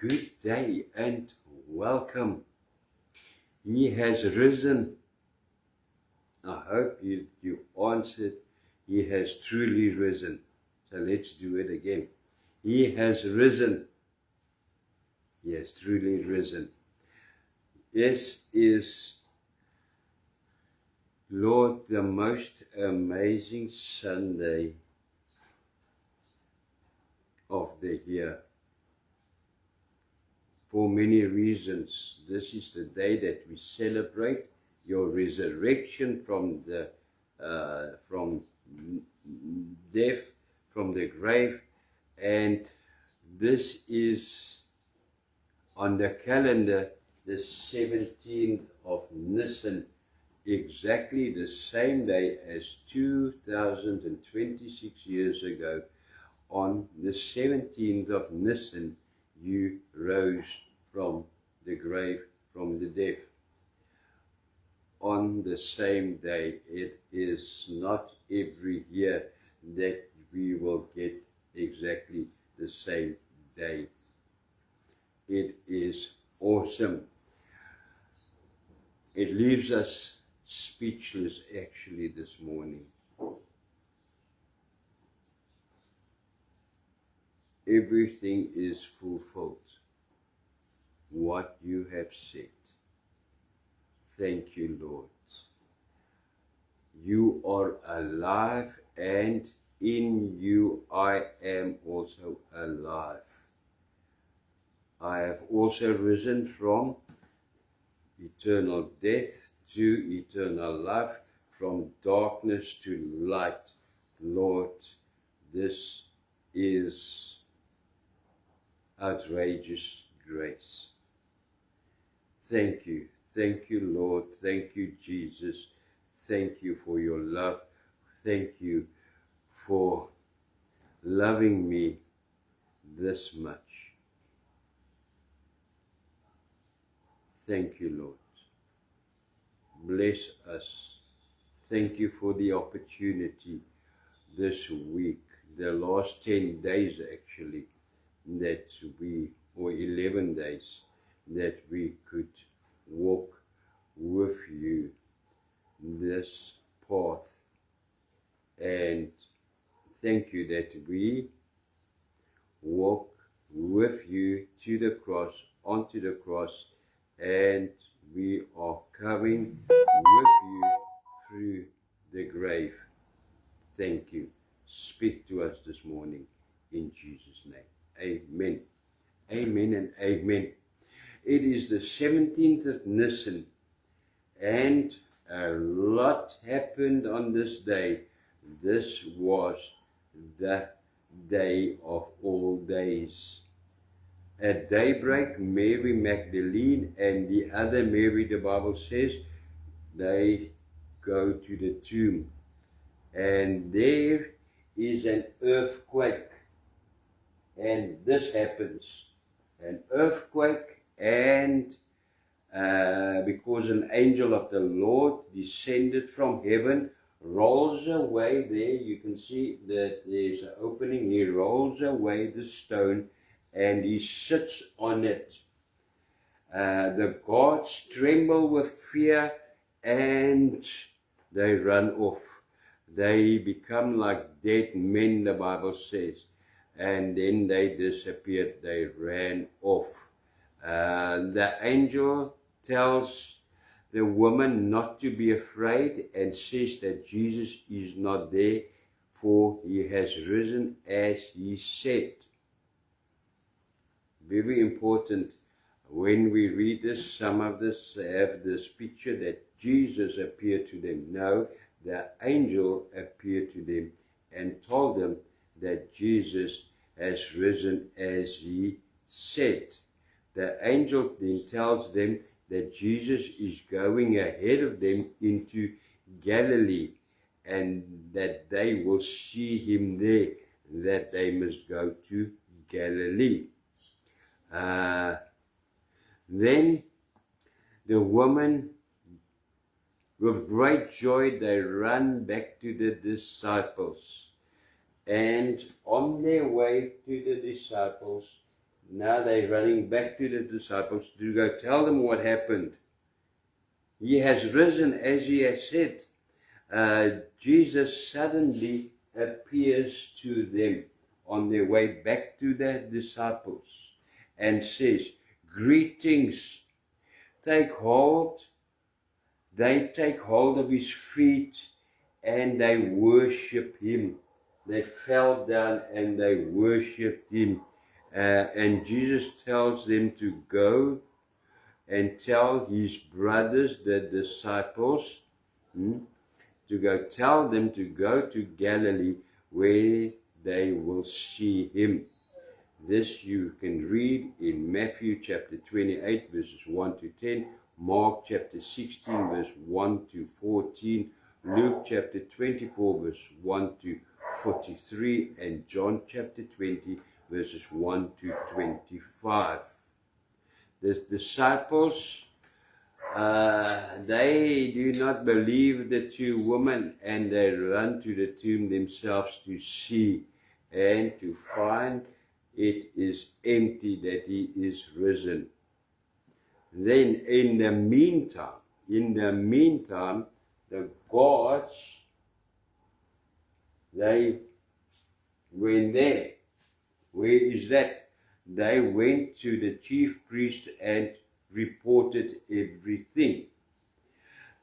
Good day and welcome. He has risen. I hope you answered, He has truly risen. So let's do it again. He has risen. He has truly risen. This is, Lord, the most amazing Sunday of the year. For many reasons, this is the day that we celebrate your resurrection from death, from the grave, and this is on the calendar the 17th of Nisan, exactly the same day as 2026 years ago. On the 17th of Nisan, you rose from the grave, from the death. On the same day, it is not every year that we will get exactly the same day. It is awesome. It leaves us speechless actually this morning. Everything is fulfilled. What you have said. Thank you, Lord. You are alive, and in you I am also alive. I have also risen from eternal death to eternal life, from darkness to light. Lord, this is outrageous grace. Thank you. Thank you, Lord. Thank you, Jesus. Thank you for your love. Thank you for loving me this much. Thank you, Lord. Bless us. Thank you for the opportunity this week, the last 10 days actually, that we, or 11 days, that we could walk with you this path. And thank you that we walk with you to the cross, onto the cross, and we are coming with you through the grave. Thank you. Speak to us this morning in Jesus' name. Amen. Amen and amen. It is the 17th of Nisan, and a lot happened on this day. This was the day of all days. At daybreak, Mary Magdalene and the other Mary, the Bible says, they go to the tomb. And there is an earthquake. And this happens. An earthquake, and because an angel of the Lord descended from heaven, rolls away there. You can see that there's an opening. He rolls away the stone, and he sits on it. The guards tremble with fear, and they run off. They become like dead men, the Bible says. And then they disappeared. They ran off. The angel tells the woman not to be afraid and says that Jesus is not there, for he has risen as he said. Very important. When we read this, some of this have this picture that Jesus appeared to them. No, the angel appeared to them and told them that Jesus has risen as he said. The angel then tells them that Jesus is going ahead of them into Galilee, and that they will see him there, that they must go to Galilee. Then the woman, with great joy, they run back to the disciples. And on their way to the disciples, Now they're running back to the disciples to go tell them what happened. He has risen, as he has said. Jesus suddenly appears to them on their way back to the disciples and says, "Greetings." Take hold. They take hold of his feet and they worship him. They fell down and they worshiped him. And Jesus tells them to go and tell his brothers, the disciples, to go tell them to go to Galilee where they will see him. This you can read in Matthew chapter 28 verses 1 to 10, Mark chapter 16 verse 1 to 14, Luke chapter 24 verse 1 to 43, and John chapter 20 verses 1 to 25. The disciples, they do not believe the two women, and they run to the tomb themselves to see and to find it is empty, that he is risen. Then in the meantime, the guards, they went there. Where is that? They went to the chief priest and reported everything.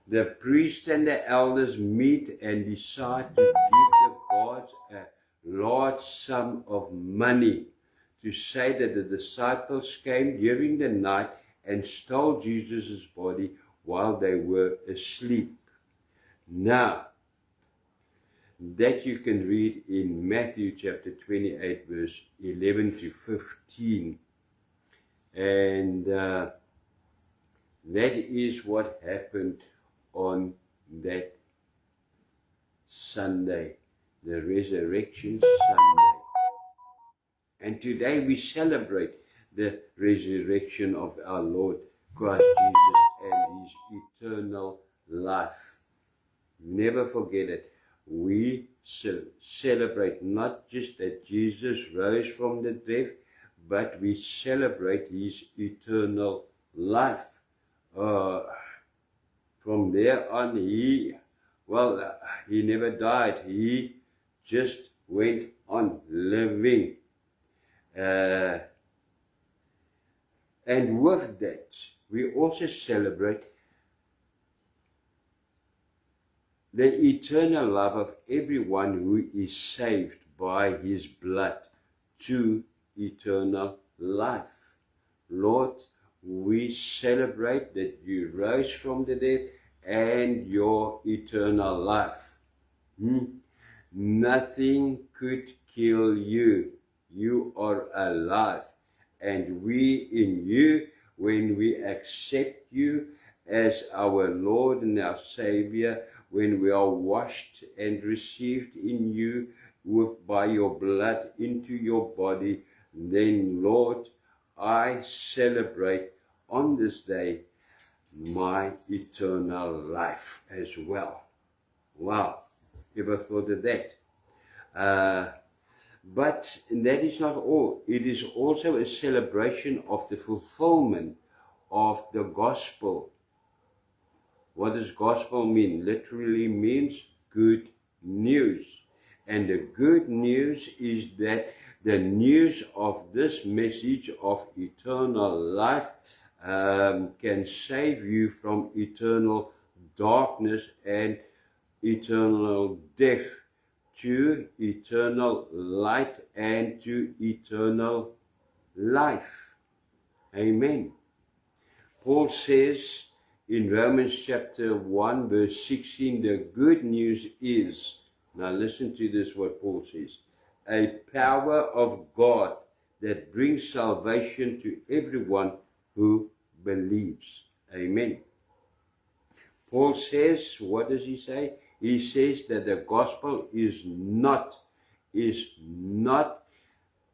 The priests and the elders meet and decide to give the guards a large sum of money to say that the disciples came during the night and stole Jesus' body while they were asleep. Now, that you can read in Matthew chapter 28 verse 11 to 15. And that is what happened on that Sunday, the Resurrection Sunday. And today we celebrate the resurrection of our Lord Christ Jesus and his eternal life. Never forget it. We celebrate not just that Jesus rose from the dead, but we celebrate his eternal life. From there on, he never died. He just went on living. And with that, we also celebrate the eternal love of everyone who is saved by his blood to eternal life. Lord, we celebrate that you rose from the dead and your eternal life. Nothing could kill you. You are alive. And we in you, when we accept you as our Lord and our Savior, when we are washed and received in you by your blood into your body, then, Lord, I celebrate on this day my eternal life as well. Wow, ever thought of that? But that is not all. It is also a celebration of the fulfillment of the gospel. What does gospel mean? Literally means good news. And the good news is that the news of this message of eternal life can save you from eternal darkness and eternal death to eternal light and to eternal life. Amen. Paul says in Romans chapter 1 verse 16, the good news is, now listen to this, what Paul says, a power of God that brings salvation to everyone who believes. Amen. Paul says, what does he say? He says that the gospel is not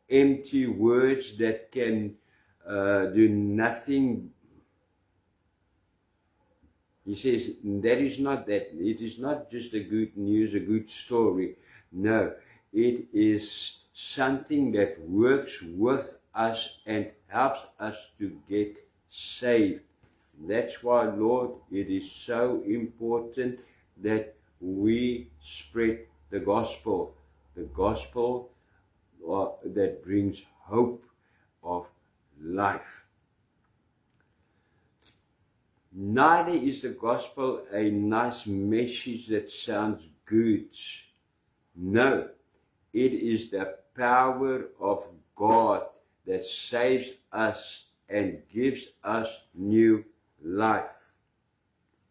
empty words that can do nothing. He says that is not that. It is not just a good news, a good story. No, it is something that works with us and helps us to get saved. That's why, Lord, it is so important that we spread the gospel that brings hope of life. Neither is the gospel a nice message that sounds good. No, it is the power of God that saves us and gives us new life.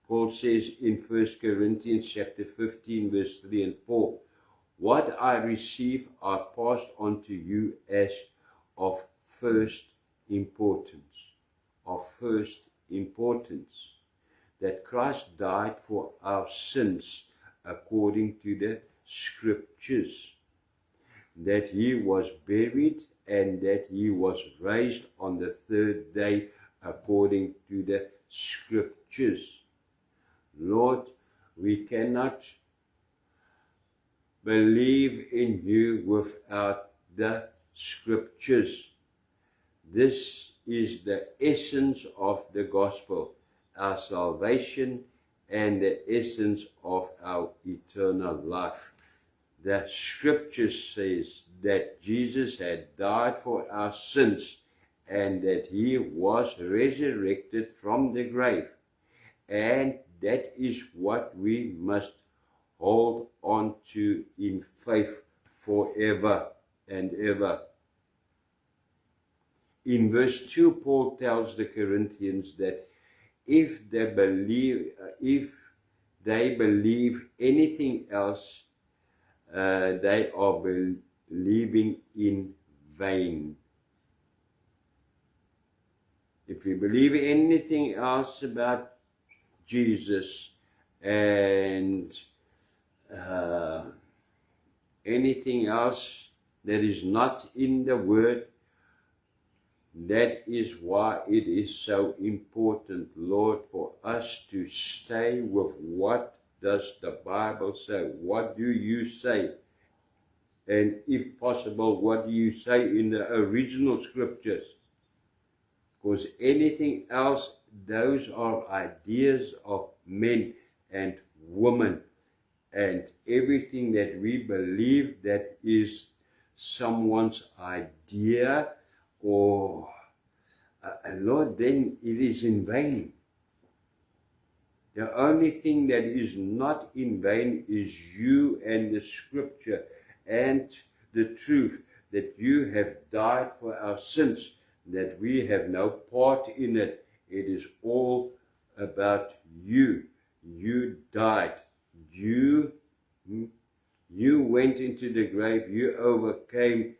Paul says in 1 Corinthians chapter 15, verse 3 and 4, what I receive I passed on to you as of first importance, that Christ died for our sins according to the Scriptures, that he was buried and that he was raised on the third day according to the Scriptures. Lord, we cannot believe in you without the Scriptures. This is the essence of the gospel, our salvation and the essence of our eternal life. The Scripture says that Jesus had died for our sins and that he was resurrected from the grave. And that is what we must hold on to in faith forever and ever. In verse 2, Paul tells the Corinthians that if they believe anything else, they are believing in vain. If we believe anything else about Jesus and anything else that is not in the Word, that is why it is so important, Lord, for us to stay with what does the Bible say. What do you say? And if possible, what do you say in the original Scriptures? Because anything else, those are ideas of men and women. And everything that we believe that is someone's idea or Lord, then it is in vain. The only thing that is not in vain is you and the Scripture and the truth that you have died for our sins, that we have no part in it. It is all about you. You died. You went into the grave. You overcame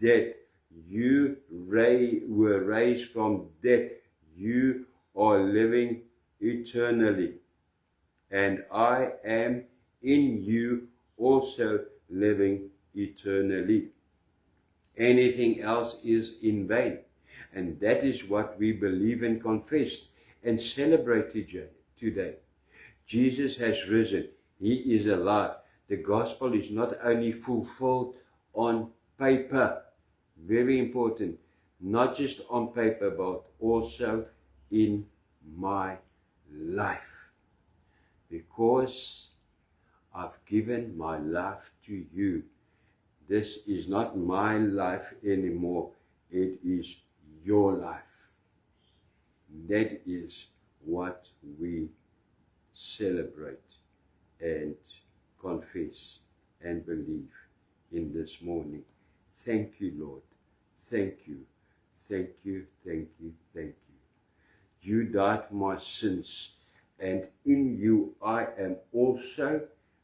death. You were raised from death. You are living eternally. And I am in you also living eternally. Anything else is in vain. And that is what we believe and confess and celebrate today. Jesus has risen. He is alive. The gospel is not only fulfilled on paper, very important, not just on paper, but also in my life. Because I've given my life to you. This is not my life anymore. It is your life. That is what we celebrate and confess and believe in this morning. Thank you, Lord. Thank you. Thank you. Thank you. Thank you. You died for my sins, and in you I am also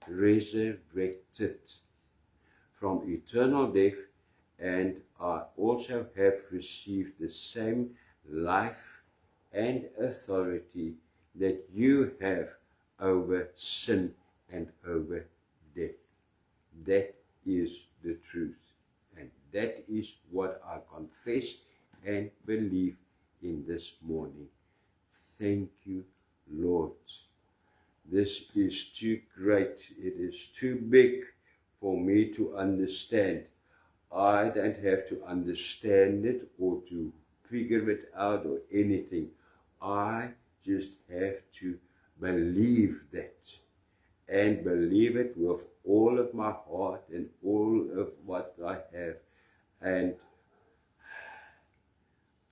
resurrected from eternal death, and I also have received the same life and authority that you have over sin and over death. That is the truth, and that is what I confess and believe in this morning. Thank you, Lord. This is too great. It is too big for me to understand. I don't have to understand it or to figure it out or anything. I just have to believe that, and believe it with all of my heart and all of what I have, and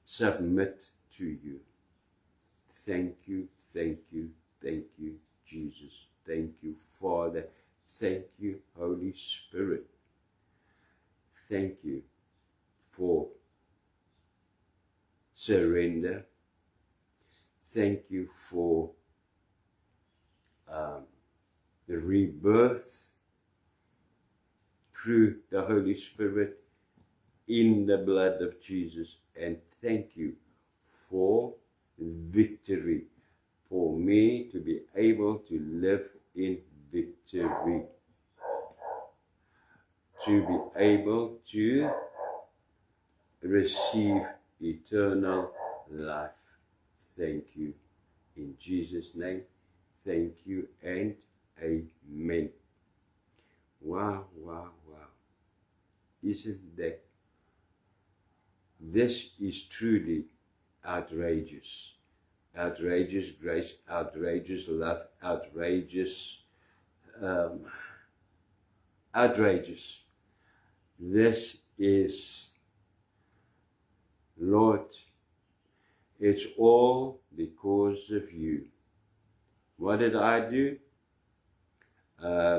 submit to you. Thank you, thank you, thank you, Jesus. Thank you, Father. Thank you, Holy Spirit. Thank you for surrender. Thank you for the rebirth through the Holy Spirit in the blood of Jesus. And thank you for victory, for me to be able to live in victory, to be able to receive eternal life. Thank you. In Jesus' name, thank you and amen. Wow, wow, wow. Isn't that? This is truly outrageous. Outrageous grace, outrageous love, outrageous. This is, Lord, it's all because of you. What did I do? I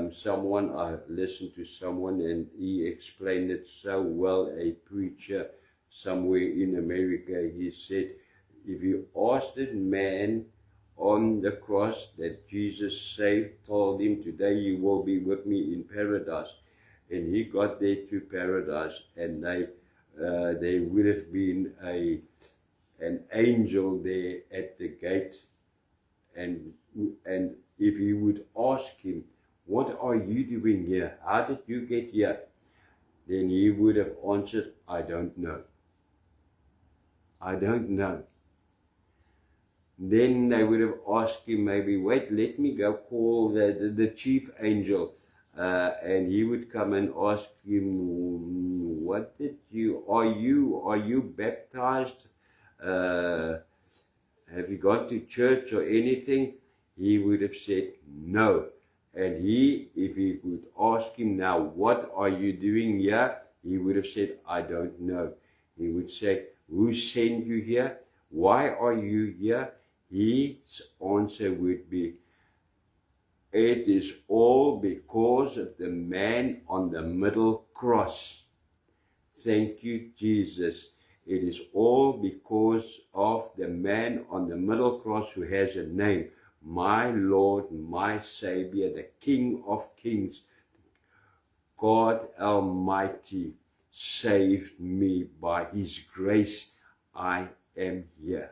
listened to someone and he explained it so well, a preacher somewhere in America. He said, if you asked a man on the cross that Jesus saved, told him, today you will be with me in paradise, and he got there to paradise, and there would have been an angel there at the gate, and if you would ask him, what are you doing here? How did you get here? Then he would have answered, I don't know. I don't know. Then they would have asked him, maybe, wait, let me go call the chief angel. And he would come and ask him, are you baptized? Have you gone to church or anything? He would have said no. And if he would ask him now, what are you doing here? He would have said, I don't know. He would say, who sent you here? Why are you here? His answer would be, it is all because of the man on the middle cross. Thank you, Jesus. It is all because of the man on the middle cross who has a name. My Lord, my Savior, the King of Kings, God Almighty, saved me. By His grace, I am here.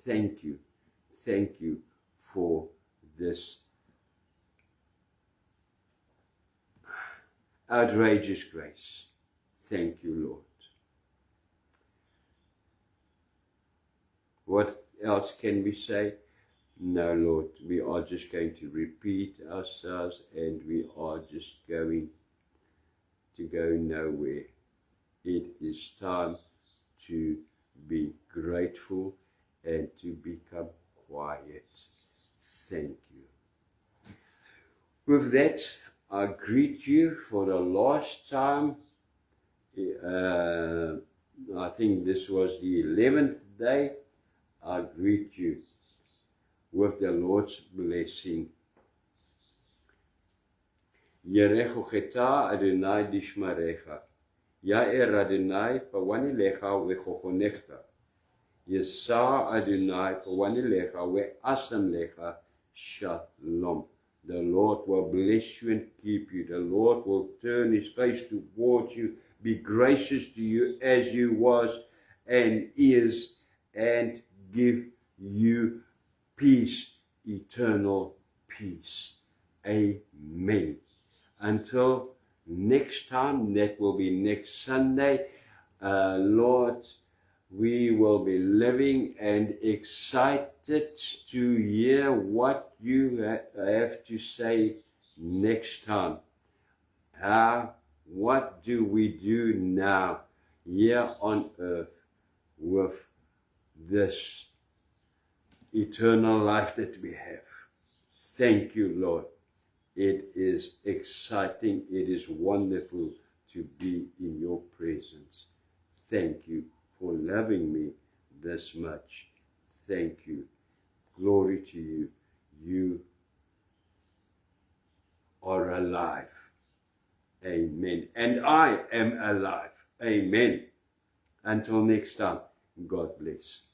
Thank you for this outrageous grace. Thank you, Lord. What else can we say? No, Lord, we are just going to repeat ourselves, and we are just going to go nowhere. It is time to be grateful and to become quiet. Thank you. With that, I greet you for the last time. I think this was the 11th day. I greet you with the Lord's blessing. Yerechocheta Adonai dishmarecha. Yair Adonai pawanilecha vechochonechta. Yesa Adonai pawanilecha ve'asamlecha shalom. The Lord will bless you and keep you. The Lord will turn His face towards you, be gracious to you as you was and is, and give you peace, eternal peace. Amen. Until next time, that will be next Sunday, Lord, we will be living and excited to hear what you have to say next time. How What do we do now here on earth with this eternal life that we have? Thank you, Lord. It is exciting. It is wonderful to be in your presence. Thank you for loving me this much. Thank you. Glory to you. You are alive. Amen. And I am alive. Amen. Until next time, God bless.